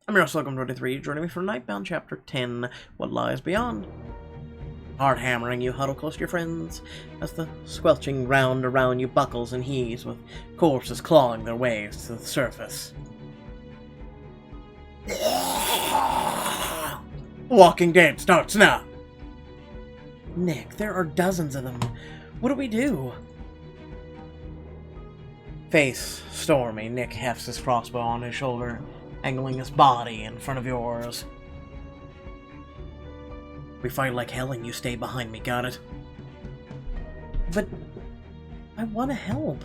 I'm your host, Confronting, joining me for Nightbound Chapter 10, What Lies Beyond. Hard hammering, you huddle close to your friends as the squelching ground around you buckles and heaves with corpses clawing their ways to the surface. Walking Dead starts now! Nick, there are dozens of them. What do we do? Face stormy, Nick hefts his crossbow on his shoulder, angling his body in front of yours. We fight like hell and you stay behind me, got it? But I want to help.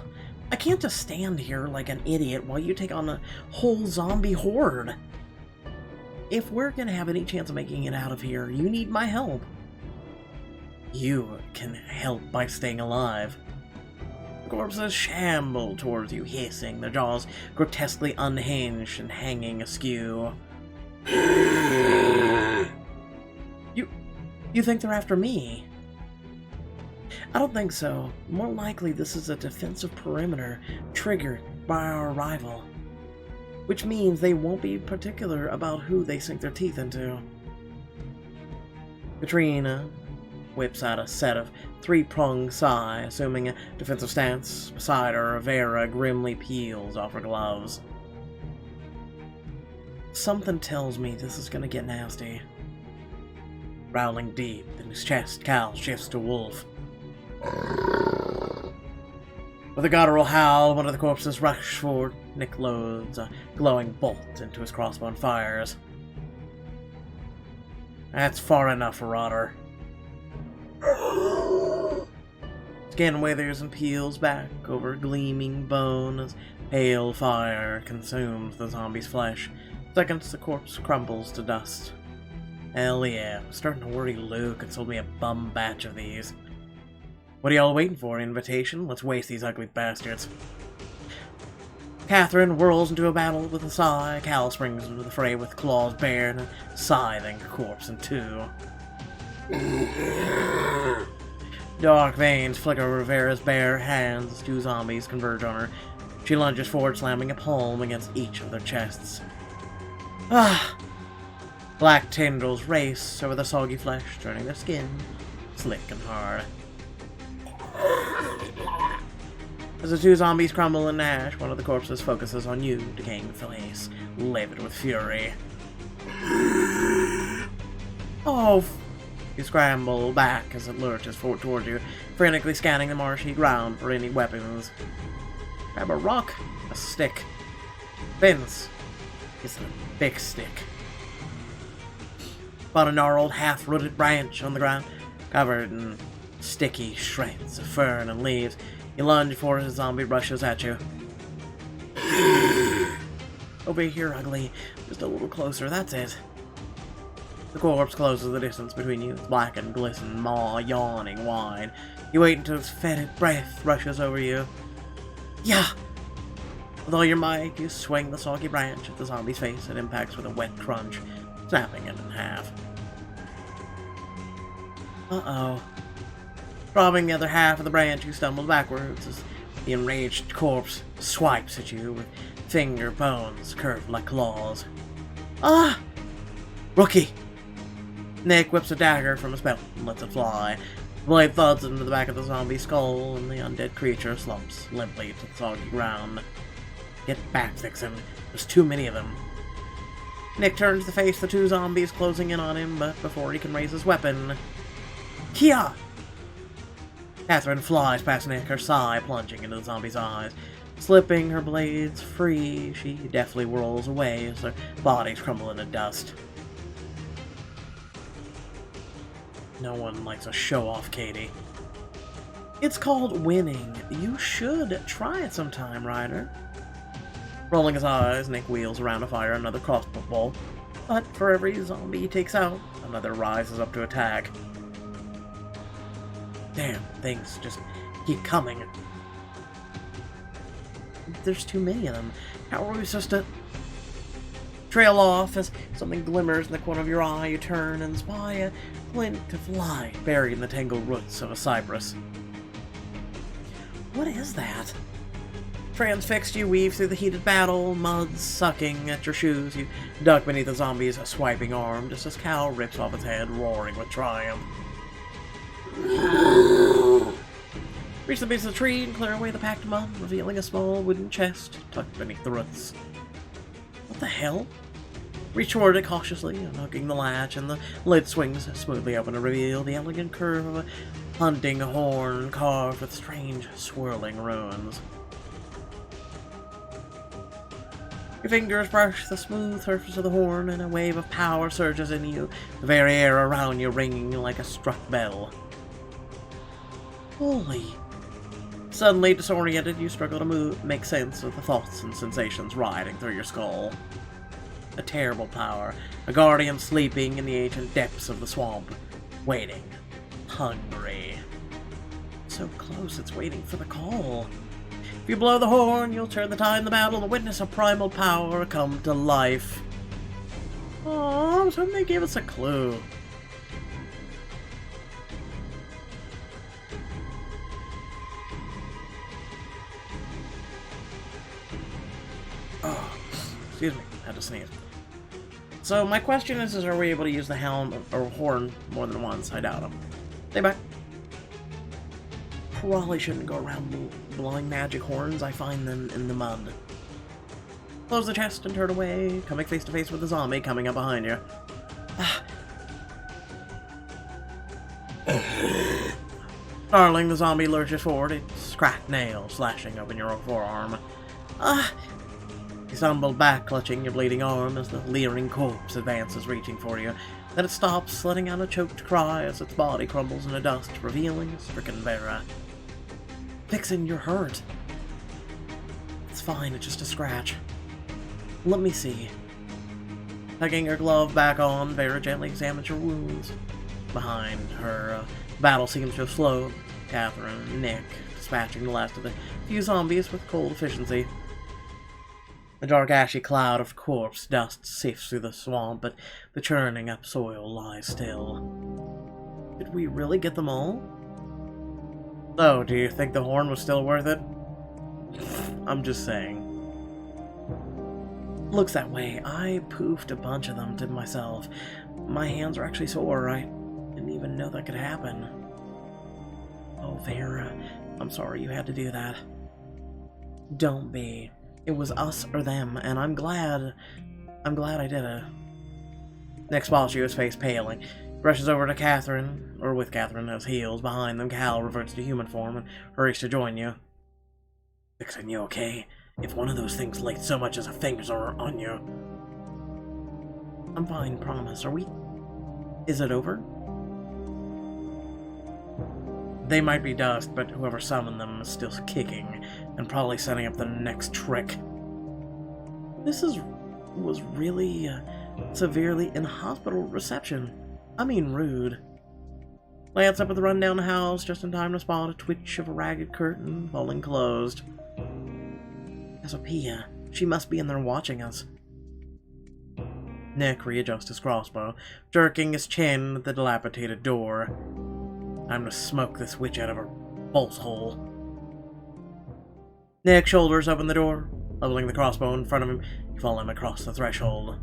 I can't just stand here like an idiot while you take on a whole zombie horde. If we're gonna have any chance of making it out of here, you need my help. You can help by staying alive. The corpses shamble towards you, hissing, their jaws grotesquely unhinged and hanging askew. You think they're after me? I don't think so. More likely this is a defensive perimeter triggered by our arrival. Which means they won't be particular about who they sink their teeth into. Katrina whips out a set of three-pronged sai, assuming a defensive stance. Beside her, Vera grimly peels off her gloves. Something tells me this is gonna get nasty. Growling deep in his chest, Cal shifts to wolf. With a guttural howl, one of the corpses rushes forward. Nick loads a glowing bolt into his crossbow and fires. That's far enough, Rotter. Skin withers and peels back over gleaming bone as pale fire consumes the zombie's flesh. Seconds, the corpse crumbles to dust. Hell yeah, I'm starting to worry Luke had sold me a bum batch of these. What are y'all waiting for, invitation? Let's waste these ugly bastards. Catherine whirls into a battle with a sigh. Cal springs into the fray with claws bared and a scything corpse in two. Dark veins flicker Rivera's bare hands as two zombies converge on her. She lunges forward, slamming a palm against each of their chests. Black tendrils race over the soggy flesh, turning their skin slick and hard. As the two zombies crumble and gnash, one of the corpses focuses on you, decaying face, livid with fury. Oh! You scramble back as it lurches forward toward you, frantically scanning the marshy ground for any weapons. Grab a rock, a stick. Vince is the big stick. Found a gnarled, half-rooted branch on the ground, covered in sticky shreds of fern and leaves. You lunge before the zombie rushes at you. Over here, ugly. Just a little closer, that's it. The corpse closes the distance between you, its blackened, glistened maw yawning wide. You wait until its fetid breath rushes over you. Yeah! With all your might, you swing the soggy branch at the zombie's face. It impacts with a wet crunch, snapping it in half. Uh-oh. Dropping the other half of the branch, you stumble backwards as the enraged corpse swipes at you with finger bones curved like claws. Ah! Rookie! Nick whips a dagger from his belt and lets it fly. The blade thuds into the back of the zombie's skull, and the undead creature slumps limply to the soggy ground. Get back, Vixen. There's too many of them. Nick turns to face the two zombies closing in on him, but before he can raise his weapon... Kia! Catherine flies past Nick, her sigh plunging into the zombie's eyes. Slipping her blades free, she deftly whirls away as her bodies crumble into dust. No one likes a show-off, Katie. It's called winning. You should try it sometime, Ryder. Rolling his eyes, Nick wheels around to fire another crossbow bolt. But for every zombie he takes out, another rises up to attack. Damn, things just keep coming. There's too many of them. How are we supposed to... Trail off as something glimmers in the corner of your eye. You turn and spy a glint of light buried in the tangled roots of a cypress. What is that? Transfixed, you weave through the heated battle, mud sucking at your shoes. You duck beneath the zombie's swiping arm, just as Cal rips off its head, roaring with triumph. Reach the base of the tree and clear away the packed mud, revealing a small wooden chest tucked beneath the roots. What the hell? Reach toward it cautiously, unhooking the latch, and the lid swings smoothly open to reveal the elegant curve of a hunting horn carved with strange, swirling runes. Your fingers brush the smooth surface of the horn, and a wave of power surges in you, the very air around you ringing like a struck bell. Holy. Suddenly disoriented, you struggle to make sense of the thoughts and sensations riding through your skull. A terrible power, a guardian sleeping in the ancient depths of the swamp, waiting, hungry. So close, it's waiting for the call. If you blow the horn, you'll turn the tide in the battle and witness a primal power come to life. Oh, I was hoping they gave us a clue. Oh, excuse me, I had to sneeze. So my question is are we able to use the helm or horn more than once? I doubt them. Stay back. Probably shouldn't go around blowing magic horns. I find them in the mud. Close the chest and turn away, coming face to face with the zombie coming up behind you. Darling, the zombie lurches forward, its cracked nail slashing open your forearm. You stumble back, clutching your bleeding arm as the leering corpse advances, reaching for you. Then it stops, letting out a choked cry as its body crumbles into dust, revealing a stricken Vera. Vixen, you're hurt. It's fine, it's just a scratch. Let me see. Tugging her glove back on, Vera gently examines your wounds. Behind her, battle seems to have slowed. Catherine and Nick dispatching the last of the few zombies with cold efficiency. A dark ashy cloud of corpse dust sifts through the swamp, but the churning up soil lies still. Did we really get them all? So, do you think the horn was still worth it? I'm just saying. Looks that way. I poofed a bunch of them to myself. My hands are actually sore. I didn't even know that could happen. Oh, Vera, I'm sorry you had to do that. Don't be. It was us or them, and I'm glad I did it. Nick spots you, his face paling. Rushes over to Catherine, or with Catherine as heels. Behind them, Cal reverts to human form and hurries to join you. Vixen, you okay? If one of those things laid so much as a finger on you. I'm fine, promise. Are we? Is it over? They might be dust, but whoever summoned them is still kicking, and probably setting up the next trick. This was really, severely in-hospital reception. I mean rude. Glance up at the rundown house, just in time to spot a twitch of a ragged curtain falling closed. Cassiopeia, she must be in there watching us. Nick readjusts his crossbow, jerking his chin at the dilapidated door. Time to smoke this witch out of her pulse hole. Nick shoulders open the door, leveling the crossbow in front of him. You follow him across the threshold.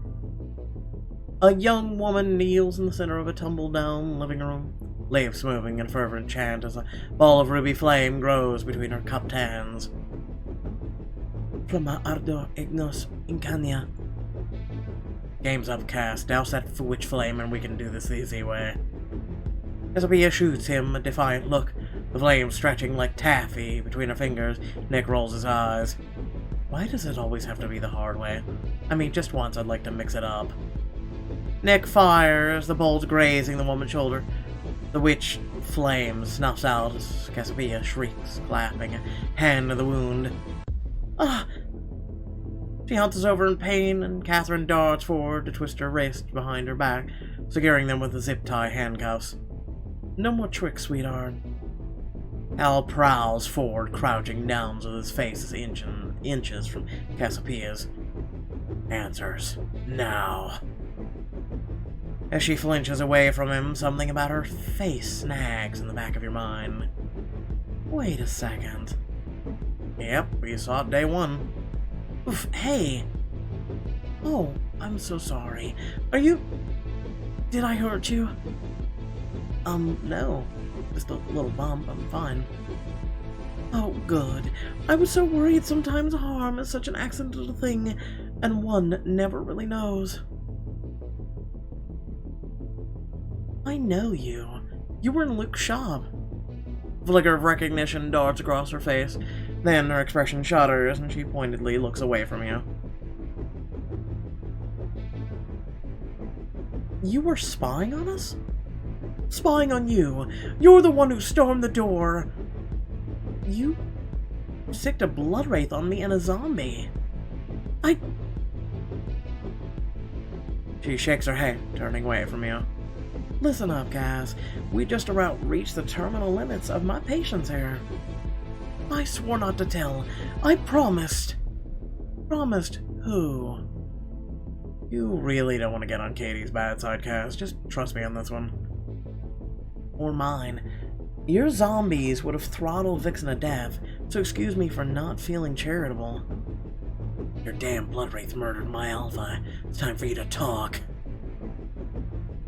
A young woman kneels in the center of a tumble-down living room, lips moving in fervent chant as a ball of ruby flame grows between her cupped hands. Flama ardo ignos incania. Game's upcast. Douse that witch flame and we can do this the easy way. Cassiopeia shoots him a defiant look, the flame stretching like taffy between her fingers. Nick rolls his eyes. Why does it always have to be the hard way? I mean, just once I'd like to mix it up. Nick fires, the bolt grazing the woman's shoulder. The witch flame snuffs out as Cassiopeia shrieks, clapping a hand to the wound. Ah! She hunches over in pain, and Catherine darts forward to twist her wrist behind her back, securing them with the zip-tie handcuffs. No more tricks, sweetheart. Al prowls forward, crouching down with his face inches from Cassiopeia's. Answers. Now. As she flinches away from him, something about her face snags in the back of your mind. Wait a second. Yep, we saw it day one. Oof, hey! Oh, I'm so sorry. Are you... Did I hurt you? No. Just a little bump, I'm fine. Oh, good. I was so worried sometimes harm is such an accidental thing, and one never really knows. I know you. You were in Luke's shop. A flicker of recognition darts across her face. Then her expression shudders, and she pointedly looks away from you. You were spying on us? Spying on you. You're the one who stormed the door. You sicked a bloodwraithe on me and a zombie. She shakes her head, turning away from you. Listen up, guys. We just about reached the terminal limits of my patience here. I swore not to tell. I promised. Promised who? You really don't want to get on Katie's bad side, Cass. Just trust me on this one. Or mine. Your zombies would have throttled Vixen to death, so excuse me for not feeling charitable. Your damn bloodwraithe murdered my alpha. It's time for you to talk.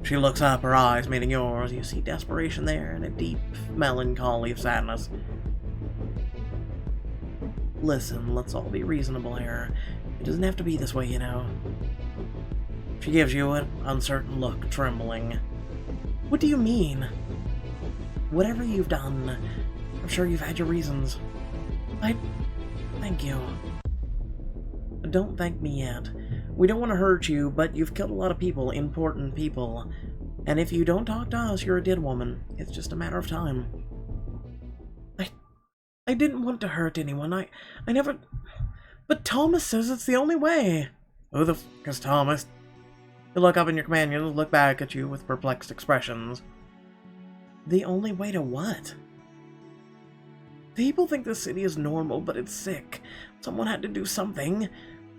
She looks up, her eyes meeting yours. You see desperation there and a deep melancholy of sadness. Listen, let's all be reasonable here. It doesn't have to be this way, you know. She gives you an uncertain look, trembling. What do you mean? Whatever you've done, I'm sure you've had your reasons. Thank you. Don't thank me yet. We don't want to hurt you, but you've killed a lot of people, important people. And if you don't talk to us, you're a dead woman. It's just a matter of time. I didn't want to hurt anyone. I never... But Thomas says it's the only way. Who the f*** is Thomas? You look up and your companions look back at you with perplexed expressions. The only way to what? People think the city is normal, but it's sick. Someone had to do something.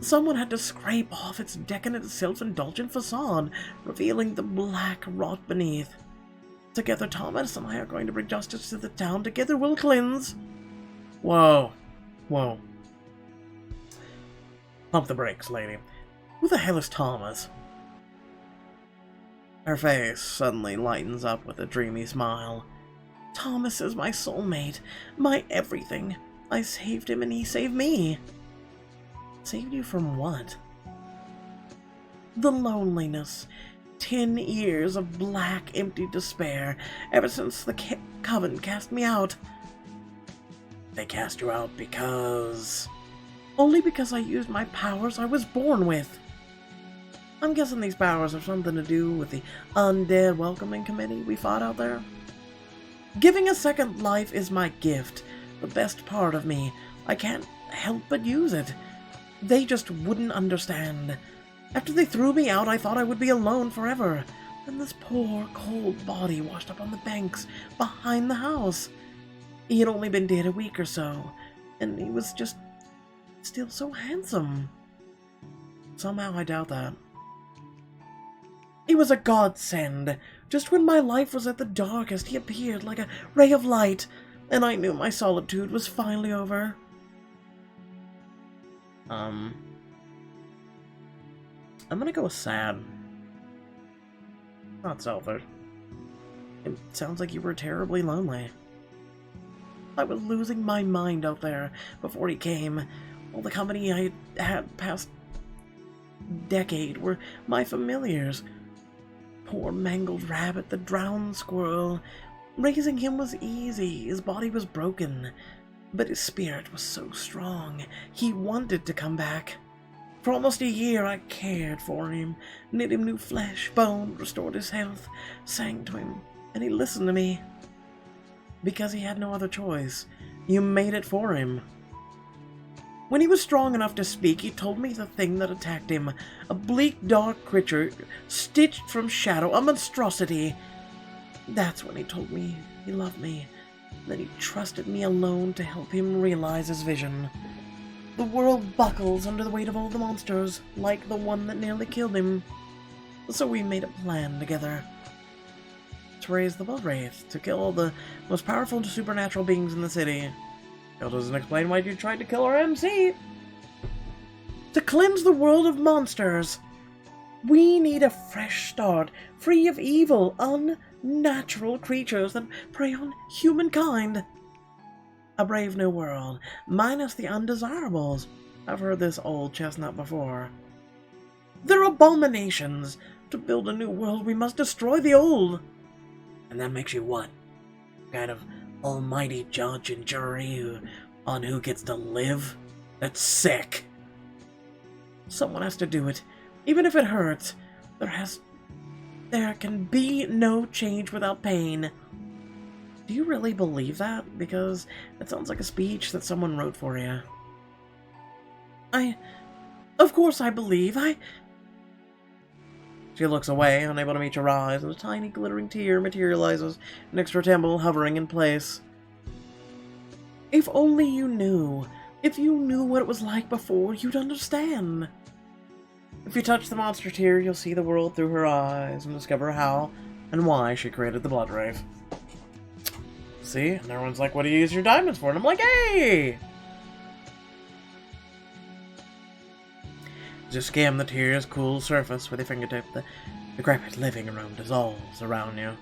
Someone had to scrape off its decadent, self-indulgent facade, revealing the black rot beneath. Together, Thomas and I are going to bring justice to the town. Together, we'll cleanse. Whoa. Whoa. Pump the brakes, lady. Who the hell is Thomas? Her face suddenly lightens up with a dreamy smile. Thomas is my soulmate, my everything. I saved him and he saved me. Saved you from what? The loneliness. 10 years of black, empty despair, ever since the Coven cast me out. They cast you out because... Only because I used my powers I was born with. I'm guessing these powers have something to do with the undead welcoming committee we fought out there. Giving a second life is my gift, the best part of me. I can't help but use it. They just wouldn't understand. After they threw me out, I thought I would be alone forever. Then this poor, cold body washed up on the banks behind the house. He had only been dead a week or so, and he was just still so handsome. Somehow I doubt that. He was a godsend. Just when my life was at the darkest, he appeared like a ray of light, and I knew my solitude was finally over. I'm gonna go with sad. Not selfish. It sounds like you were terribly lonely. I was losing my mind out there before he came. All the company I had past decade were my familiars. Poor mangled rabbit, the drowned squirrel. Raising him was easy, his body was broken, but his spirit was so strong. He wanted to come back. For almost a year I cared for him, knit him new flesh, bone, restored his health, sang to him, and he listened to me. Because he had no other choice. You made it for him. When he was strong enough to speak, he told me the thing that attacked him. A bleak, dark creature, stitched from shadow, a monstrosity. That's when he told me he loved me, that he trusted me alone to help him realize his vision. The world buckles under the weight of all the monsters, like the one that nearly killed him. So we made a plan together. To raise the bloodwraithe, to kill all the most powerful supernatural beings in the city. Still doesn't explain why you tried to kill our MC. To cleanse the world of monsters, we need a fresh start, free of evil, unnatural creatures that prey on humankind. A brave new world, minus the undesirables. I've heard this old chestnut before. They're abominations. To build a new world, we must destroy the old. And that makes you what? Kind of almighty judge and jury on who gets to live? That's sick. Someone has to do it. Even if it hurts, there can be no change without pain. Do you really believe that? Because it sounds like a speech that someone wrote for you. Of course I believe. She looks away, unable to meet your eyes, and a tiny glittering tear materializes next to her temple, hovering in place. If only you knew. If you knew what it was like before, you'd understand. If you touch the monster tear, you'll see the world through her eyes and discover how and why she created the bloodwraithe. See? And everyone's like, what do you use your diamonds for? And I'm like, hey! Just skim the tear's cool surface with your fingertip. The decrepit living room dissolves around you.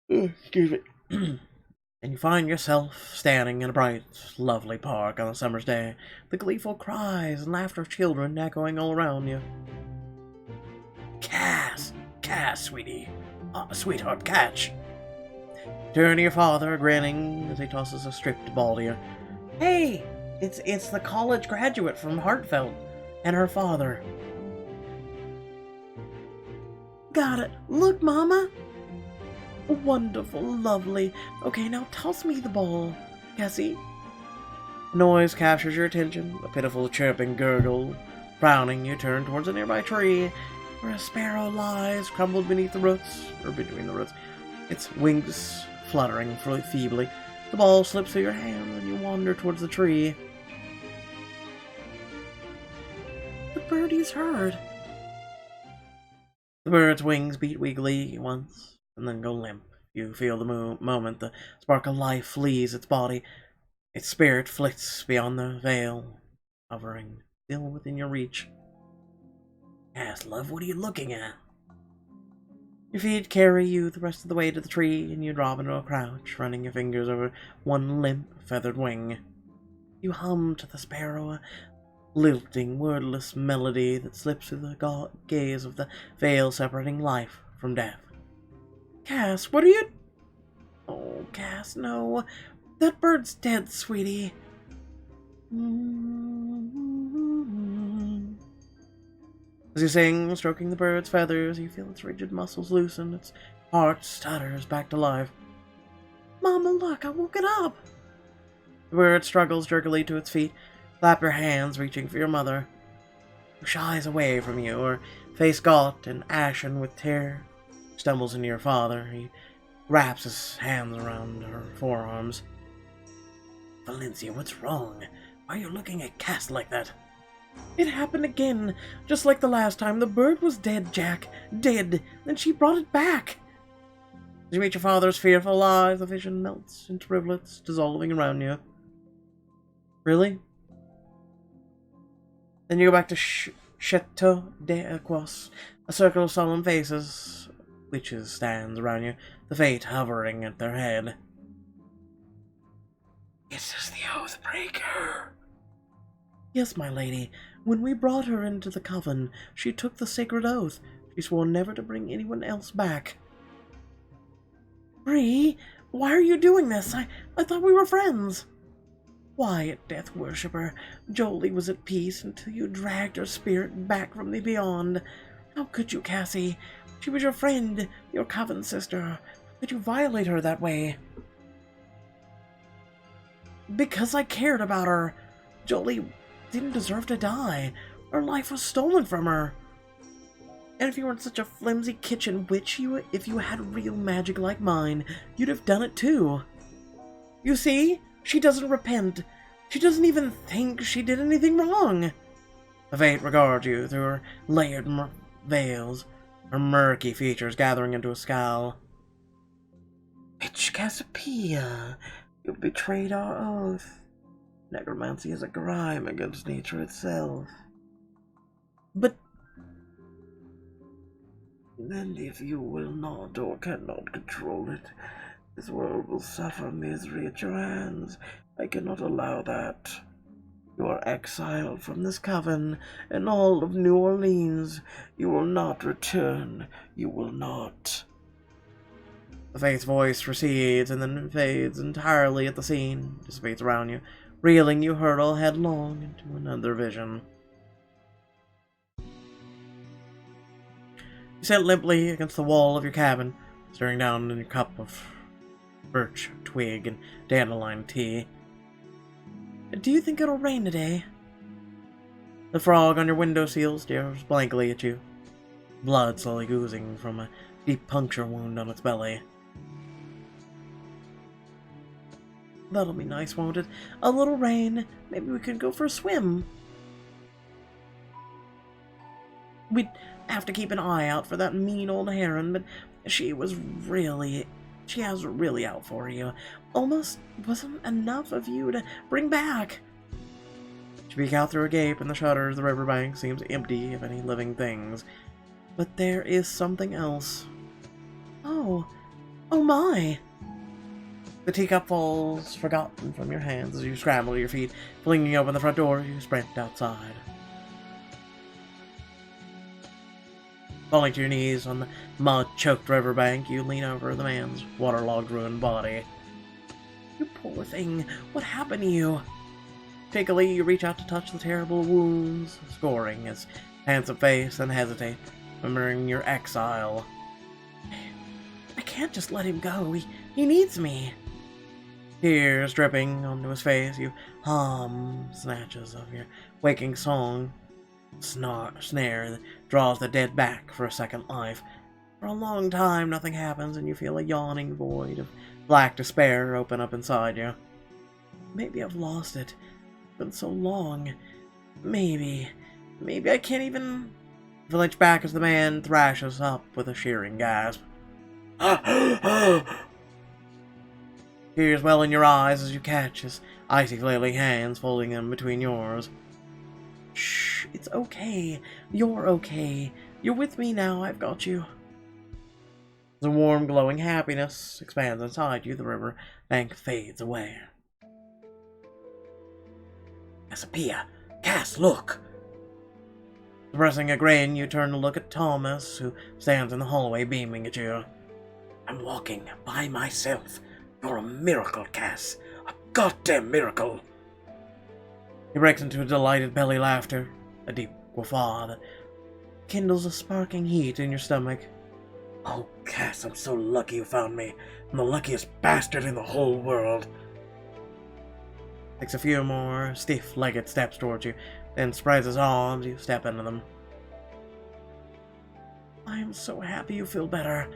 Excuse me. And you find yourself standing in a bright, lovely park on a summer's day, the gleeful cries and laughter of children echoing all around you. Cass, sweetie. Sweetheart, catch. Turn to your father, grinning as he tosses a stripped ball to you. Hey, it's the college graduate from Heartfelt and her father. Got it. Look, Mama. Wonderful, lovely. Okay, now toss me the ball, Cassie. Noise captures your attention. A pitiful chirping gurgle. Frowning, you turn towards a nearby tree, where a sparrow lies, crumbled beneath the roots, or between the roots. Its wings fluttering feebly. The ball slips through your hand, and you wander towards the tree. The birdie's heard. The bird's wings beat weakly once, and then go limp. You feel the moment the spark of life flees its body. Its spirit flits beyond the veil, hovering still within your reach. Yes, love, what are you looking at? Your feet carry you the rest of the way to the tree, and you drop into a crouch, running your fingers over one limp, feathered wing. You hum to the sparrow, a lilting, wordless melody that slips through the gaze of the veil separating life from death. Cass, what are you... Oh, Cass, no. That bird's dead, sweetie. As you sing, stroking the bird's feathers, you feel its rigid muscles loosen, its heart stutters back to life. Mama, look, I woke it up! The bird struggles jerkily to its feet. Clap your hands, reaching for your mother, who shies away from you, her face gaunt and ashen with tear. Stumbles into your father. He wraps his hands around her forearms. Valencia, what's wrong? Why are you looking at Cass like that? It happened again, just like the last time. The bird was dead, Jack. Dead. Then she brought it back. As you meet your father's fearful eyes, the vision melts into rivulets, dissolving around you. Really? Then you go back to Chateau d'Equos, a circle of solemn faces. Witches stands around you, the fate hovering at their head. This is the Oathbreaker. Yes, my lady. When we brought her into the coven, she took the sacred oath. She swore never to bring anyone else back. Bree, why are you doing this? I thought we were friends. Quiet, death worshipper. Jolie was at peace until you dragged her spirit back from the beyond. How could you, Cassie? She was your friend, your coven sister. How could you violate her that way? Because I cared about her. Jolie didn't deserve to die. Her life was stolen from her. And if you weren't such a flimsy kitchen witch, if you had real magic like mine, you'd have done it too. You see? She doesn't repent. She doesn't even think she did anything wrong. The fate regards you through her layered veils, her murky features gathering into a scowl. Witch Cassiopeia, you betrayed our oath. Necromancy is a crime against nature itself. But then if you will not or cannot control it, this world will suffer misery at your hands. I cannot allow that. You are exiled from this coven and all of New Orleans. You will not return. You will not. The faint's voice recedes and then fades entirely at the scene, dissipates around you. Reeling, you hurtle headlong into another vision. You sit limply against the wall of your cabin, staring down in your cup of birch, twig, and dandelion tea. Do you think it'll rain today? The frog on your windowsill stares blankly at you, blood slowly oozing from a deep puncture wound on its belly. That'll be nice, won't it? A little rain. Maybe we could go for a swim. We'd have to keep an eye out for that mean old heron, but she has really out for you. Almost wasn't enough of you to bring back. You peek out through a gape in the shutters. The riverbank seems empty of any living things. But there is something else. Oh my! The teacup falls forgotten from your hands as you scramble to your feet. Flinging open the front door, you sprint outside. Falling to your knees on the mud-choked riverbank, you lean over the man's waterlogged, ruined body. You poor thing, what happened to you? Shakily, you reach out to touch the terrible wounds, scoring his handsome face, and hesitate, remembering your exile. I can't just let him go. He needs me. Tears dripping onto his face, you hum snatches of your waking song. Snare that draws the dead back for a second life. For a long time, nothing happens, and you feel a yawning void of black despair open up inside you. Maybe I've lost it. It's been so long. Maybe I can't even flinch back as the man thrashes up with a shearing gasp. Tears well in your eyes as you catch his icy flailing hands, folding them between yours. Shh, it's okay. You're okay. You're with me now. I've got you. The warm, glowing happiness expands inside you. The river bank fades away. Cassiopeia! Cass, look! Suppressing a grin, you turn to look at Thomas, who stands in the hallway beaming at you. I'm walking by myself. You're a miracle, Cass. A goddamn miracle! He breaks into a delighted belly laughter, a deep guffaw that kindles a sparking heat in your stomach. Oh, Cass, I'm so lucky you found me. I'm the luckiest bastard in the whole world. Takes a few more stiff-legged steps towards you, then spreads his arms. You step into them. I am so happy you feel better.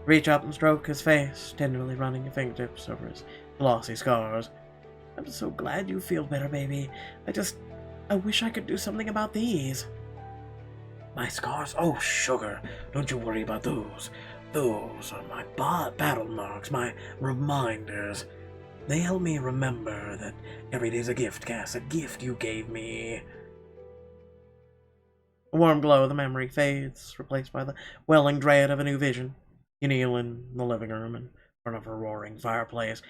Reach up and stroke his face, tenderly running your fingertips over his glossy scars. I'm so glad you feel better, baby. I wish I could do something about these. My scars? Oh, sugar. Don't you worry about those. Those are my battle marks, my reminders. They help me remember that every day's a gift, Cass, a gift you gave me. A warm glow of the memory fades, replaced by the welling dread of a new vision. You kneel in the living room in front of a roaring fireplace.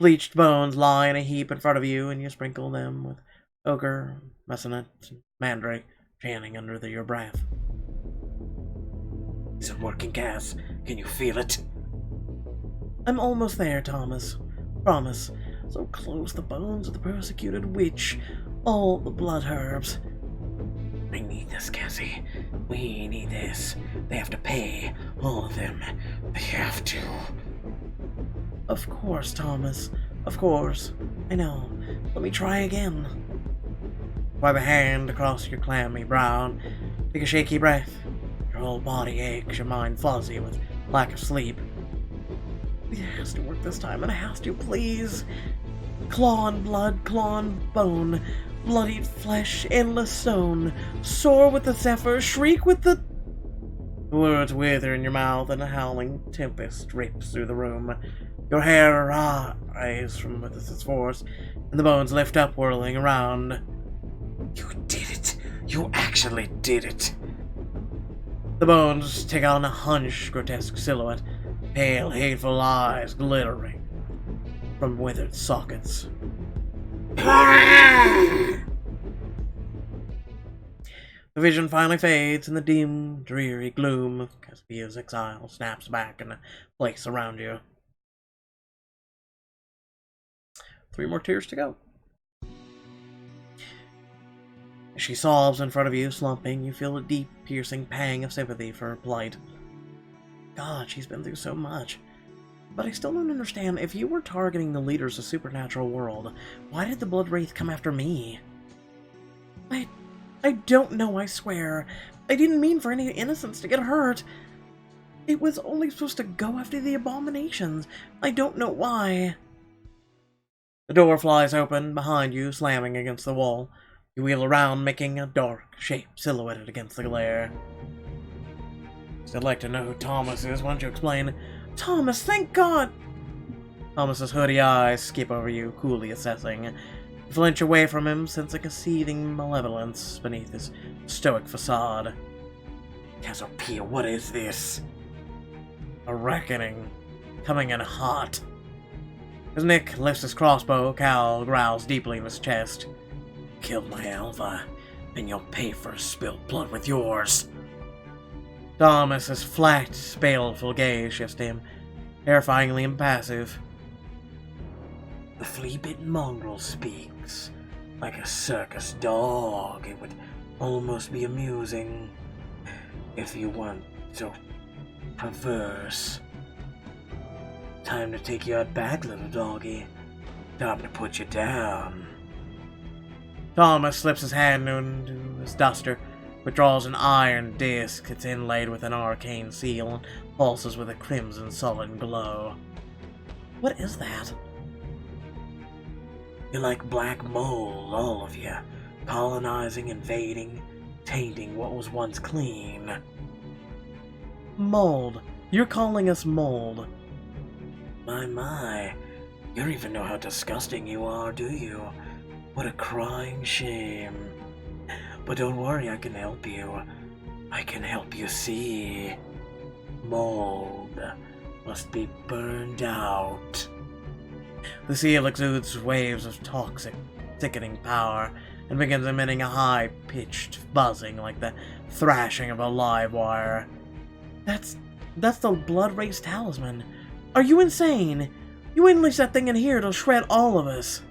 Bleached bones lie in a heap in front of you, and you sprinkle them with ochre, mesonite, and mandrake, chanting under your breath. Is it working, Cass? Can you feel it? I'm almost there, Thomas. Promise. So close, the bones of the persecuted witch. All the blood herbs. I need this, Cassie. We need this. They have to pay. All of them. They have to. Of course, Thomas. Of course. I know. Let me try again. Wipe a hand across your clammy brow. Take a shaky breath. Your whole body aches, your mind fuzzy with lack of sleep. It has to work this time, and it has to, please. Claw on blood, claw on bone. Bloodied flesh, endless stone. Soar with the zephyr, shriek with the... The words wither in your mouth and a howling tempest rips through the room. Your hair rises from with its force, and the bones lift up, whirling around. You did it! You actually did it! The bones take on a hunched, grotesque silhouette, pale, hateful eyes glittering from withered sockets. The vision finally fades, and the dim, dreary gloom of Caspia's exile snaps back into place around you. 3 more tears to go. As she sobs in front of you, slumping, you feel a deep, piercing pang of sympathy for her plight. God, she's been through so much. But I still don't understand. If you were targeting the leaders of the supernatural world, why did the bloodwraithe come after me? I don't know, I swear. I didn't mean for any innocents to get hurt. It was only supposed to go after the abominations. I don't know why. The door flies open behind you, slamming against the wall. You wheel around, making a dark shape silhouetted against the glare. I'd like to know who Thomas is. Why don't you explain? Thomas, thank God! Thomas's hoodie eyes skip over you, coolly assessing. You flinch away from him, sensing a seething malevolence beneath his stoic facade. Cassiopeia, what is this? A reckoning, coming in hot. As Nick lifts his crossbow, Cal growls deeply in his chest. Killed my Alva, and you'll pay for spilled blood with yours. Thomas's flat, baleful gaze shifts to him, terrifyingly impassive. The flea-bitten mongrel speaks like a circus dog. It would almost be amusing if you weren't so perverse. Time to take you out back, little doggy. Time to put you down. Thomas slips his hand into his duster, withdraws an iron disc that's inlaid with an arcane seal and pulses with a crimson sullen glow. What is that? You're like black mold, all of you, colonizing, invading, tainting what was once clean. Mold. You're calling us mold. My. You don't even know how disgusting you are, do you? What a crying shame. But don't worry, I can help you. I can help you see. Mold must be burned out. The seal exudes waves of toxic, sickening power and begins emitting a high-pitched buzzing like the thrashing of a live wire. That's the bloodwraithe talisman. Are you insane? You unleash that thing in here, it'll shred all of us.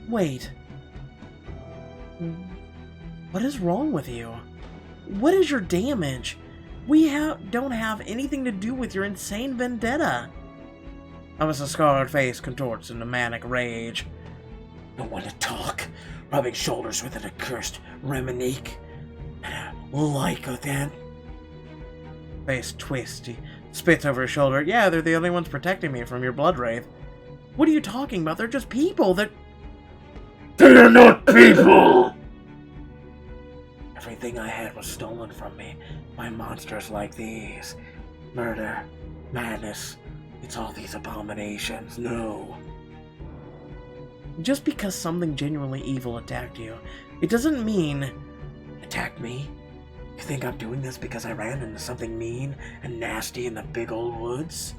Wait. What is wrong with you? What is your damage? We don't have anything to do with your insane vendetta. Thomas's scarred face contorts in a manic rage. Don't want to talk. Rubbing shoulders with an accursed Reminique. Like that. Face twists. He spits over his shoulder. Yeah, they're the only ones protecting me from your bloodwraithe. What are you talking about? They're just people. They're not people! Everything I had was stolen from me by monsters like these. Murder, madness, it's all these abominations. No. Just because something genuinely evil attacked you, it doesn't mean... Attacked me? You think I'm doing this because I ran into something mean and nasty in the big old woods?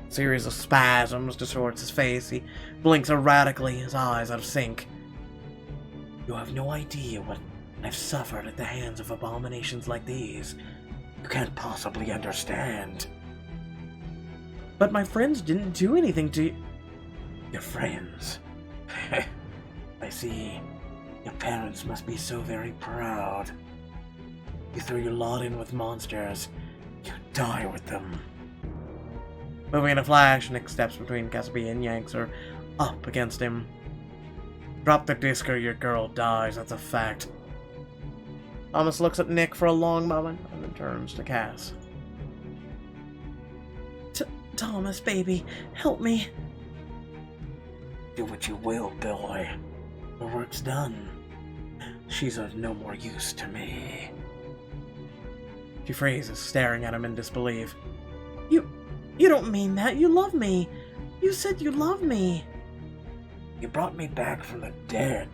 A series of spasms distorts his face. He blinks erratically, his eyes out of sync. You have no idea what I've suffered at the hands of abominations like these. You can't possibly understand. But my friends didn't do anything to you. Your friends? I see. Your parents must be so very proud. You threw your lot in with monsters. You die with them. Moving in a flash, Nick steps between Cassiopeia and yanks her up against him. Drop the disc or your girl dies, that's a fact. Thomas looks at Nick for a long moment and then turns to Cass. Thomas, baby, help me. Do what you will, boy. The work's done. She's of no more use to me. She freezes, staring at him in disbelief. You don't mean that. You love me. You said you love me. You brought me back from the dead.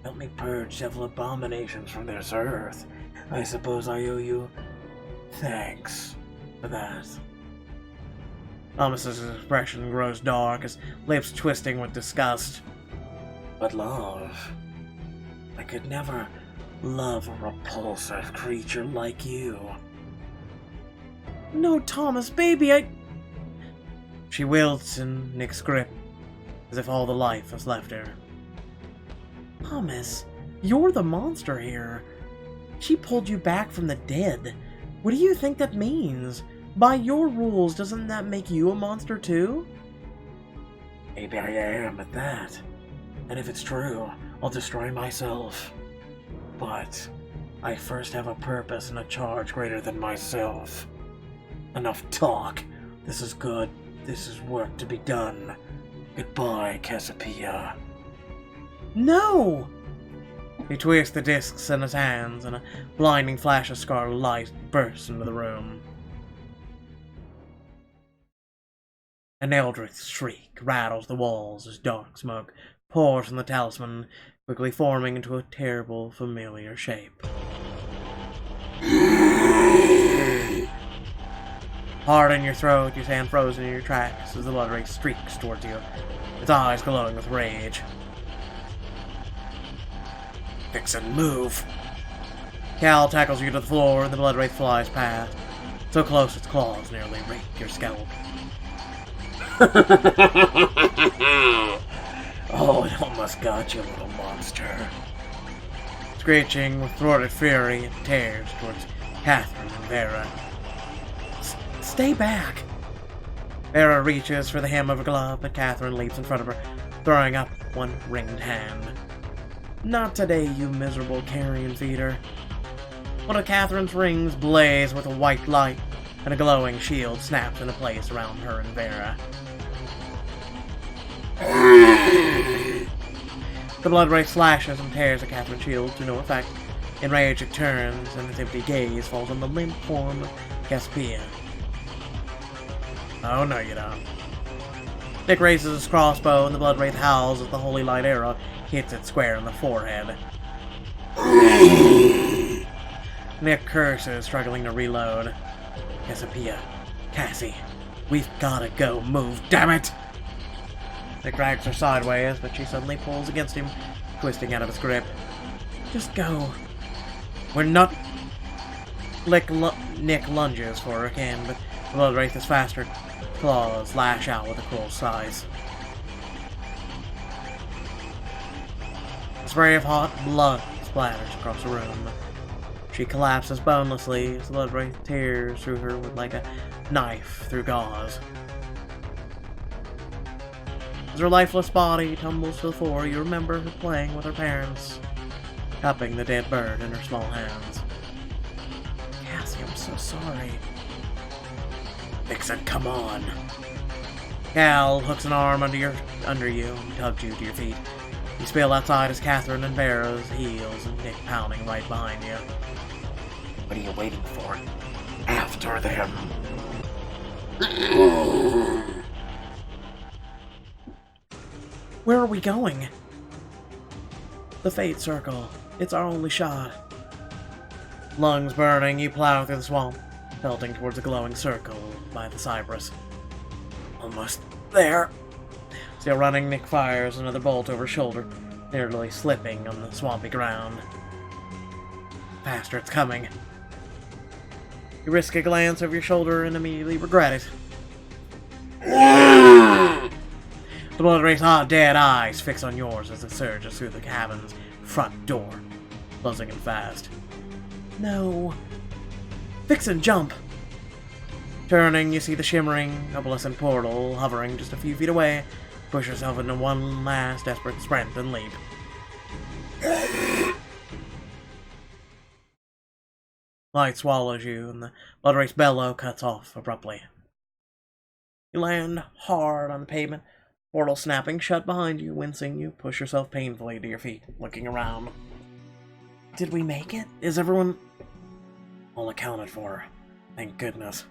Helped me purge several abominations from this earth. I suppose I owe you thanks for that. Thomas's expression grows dark, his lips twisting with disgust. But love... I could never love a repulsive creature like you. No, Thomas, baby, She wilts in Nick's grip, as if all the life has left her. Thomas, you're the monster here. She pulled you back from the dead. What do you think that means? By your rules, doesn't that make you a monster too? Maybe I am at that. And if it's true, I'll destroy myself. But I first have a purpose and a charge greater than myself. Enough talk. This is good. This is work to be done. Goodbye, Cassiopeia. No! He twists the discs in his hands, and a blinding flash of scarlet light bursts into the room. An eldritch shriek rattles the walls as dark smoke pours from the talisman, quickly forming into a terrible, familiar shape. Hard in your throat, you stand frozen in your tracks as the bloodwraithe streaks towards you, its eyes glowing with rage. Vixen, move! Cal tackles you to the floor, and the bloodwraith flies past, so close its claws nearly rake your scalp. Oh, it almost got you, little monster. Screeching with thwarted fury, it tears towards Catherine and Vera. Stay back! Vera reaches for the hem of her glove, but Catherine leaps in front of her, throwing up one ringed hand. Not today, you miserable carrion feeder. One of Catherine's rings blaze with a white light, and a glowing shield snaps into place around her and Vera. The bloodwraith slashes and tears at Catherine's shield to no effect. Enraged, it turns, and its empty gaze falls on the limp form of Cassiopeia. Oh, no you don't. Nick raises his crossbow, and the bloodwraith howls as the holy light arrow hits it square in the forehead. Nick curses, struggling to reload. Cassiopeia, Cassie, we've gotta go. Move, damn it! Nick drags her sideways, but she suddenly pulls against him, twisting out of his grip. Just go. We're not... Nick lunges for her again, but the bloodwraith is faster. Claws lash out with a cruel size. A spray of hot blood splatters across the room. She collapses bonelessly as the bloodwraith tears through her with like a knife through gauze. As her lifeless body tumbles to the floor, you remember her playing with her parents, cupping the dead bird in her small hands. Cassie, I'm so sorry. Vixen, come on. Cal hooks an arm under you and tugs you to your feet. You spill outside as Catherine and Vera's heels and Nick pounding right behind you. What are you waiting for? After them. Where are we going? The Fate Circle. It's our only shot. Lungs burning, you plow through the swamp, pelting towards the glowing circle by the cypress. Almost there. Still running, Nick fires another bolt over his shoulder, nearly slipping on the swampy ground. Faster, it's coming. You risk a glance over your shoulder and immediately regret it. The bloodwraith's hot, dead eyes fix on yours as it surges through the cabin's front door, closing in fast. No. Vixen, jump! Turning, you see the shimmering, opalescent portal hovering just a few feet away. Push yourself into one last desperate sprint and leap. Light swallows you, and the bloodwraith's bellow cuts off abruptly. You land hard on the pavement, portal snapping shut behind you. Wincing, you push yourself painfully to your feet, looking around. Did we make it? Is everyone... All accounted for. Thank goodness.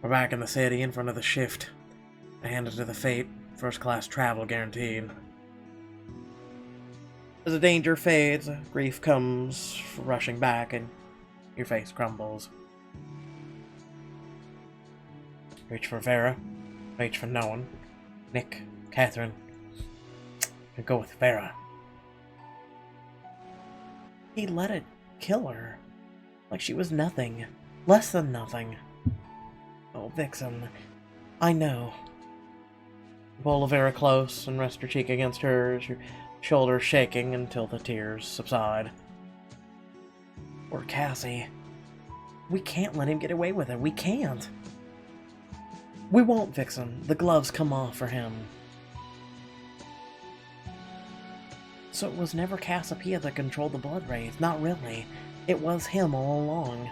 We're back in the city in front of the shift. I handed to the fate. First class travel guaranteed. As the danger fades, grief comes rushing back and your face crumbles. Reach for Vera. Reach for no one. Nick, Catherine. And go with Vera. He let it kill her. Like she was nothing. Less than nothing. Oh, Vixen. I know. Pull Vera close and rest her cheek against hers, your shoulders shaking until the tears subside. Poor Cassie. We can't let him get away with it. We can't. We won't, Vixen. The gloves come off for him. So it was never Cassiopeia that controlled the bloodwraithe. Not really. It was him all along.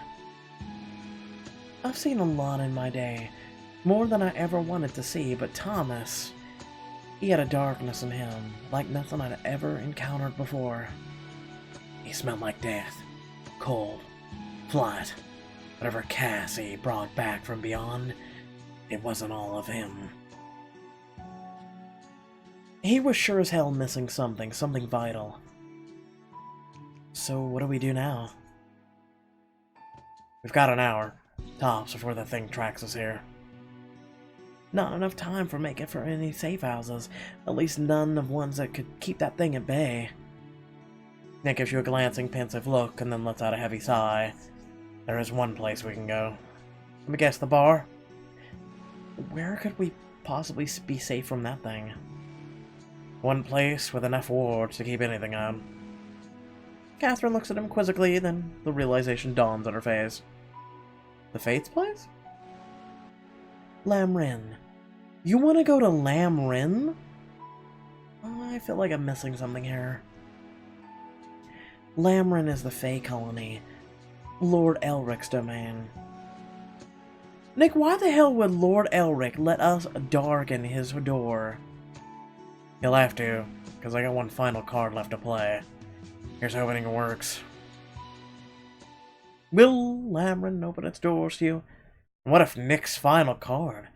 I've seen a lot in my day. More than I ever wanted to see, but Thomas... He had a darkness in him, like nothing I'd ever encountered before. He smelled like death. Cold. Flat. Whatever Cassie brought back from beyond, it wasn't all of him. He was sure as hell missing something vital. So what do we do now? We've got an hour, tops, before the thing tracks us here. Not enough time for making for any safe houses, at least none of ones that could keep that thing at bay. Nick gives you a glancing, pensive look, and then lets out a heavy sigh. There is one place we can go. Let me guess, the bar? Where could we possibly be safe from that thing? One place with enough wards to keep anything on. Catherine looks at him quizzically, then the realization dawns on her face. The Fate's place? Lamrin. You want to go to Lamrin? I feel like I'm missing something here. Lamrin is the Fae colony. Lord Elric's domain. Nick, why the hell would Lord Elric let us darken his door? He'll have to, because I got one final card left to play. Here's hoping it works. Will Lamrin open its doors to you? What if Nick's final card?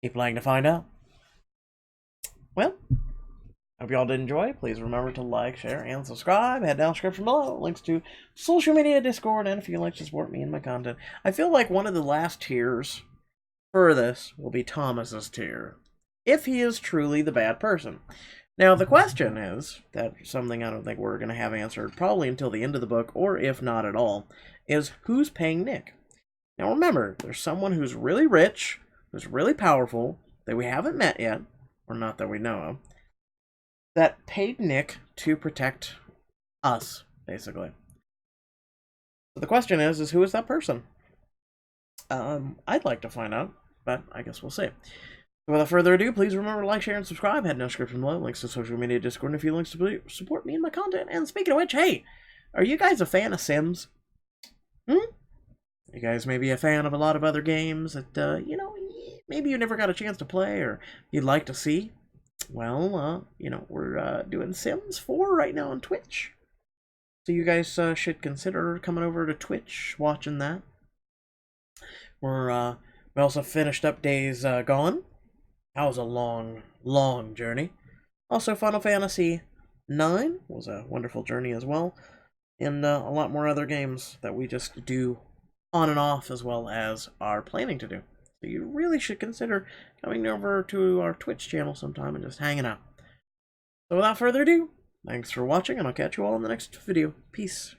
Keep playing to find out. Well, hope y'all did enjoy. Please remember to like, share, and subscribe. Head down the description below. Links to social media, Discord, and if you'd like to support me and my content. I feel like one of the last tiers for this will be Thomas's tier, if he is truly the bad person. Now, the question is, that's something I don't think we're going to have answered probably until the end of the book, or if not at all, is who's paying Nick? Now remember, there's someone who's really rich, who's really powerful, that we haven't met yet, or not that we know of, that paid Nick to protect us, basically. So the question is who is that person? I'd like to find out, but I guess we'll see. Without further ado, please remember to like, share, and subscribe. Head in the description below, links to social media, Discord, and a few links to support me and my content. And speaking of which, hey, are you guys a fan of Sims? You guys may be a fan of a lot of other games that, you know, maybe you never got a chance to play or you'd like to see. Well, you know, we're doing Sims 4 right now on Twitch. So you guys should consider coming over to Twitch, watching that. We also finished up Days Gone. That was a long, long journey. Also, Final Fantasy IX was a wonderful journey as well. And a lot more other games that we just do on and off, as well as are planning to do. So you really should consider coming over to our Twitch channel sometime and just hanging out. So without further ado, thanks for watching, and I'll catch you all in the next video. Peace.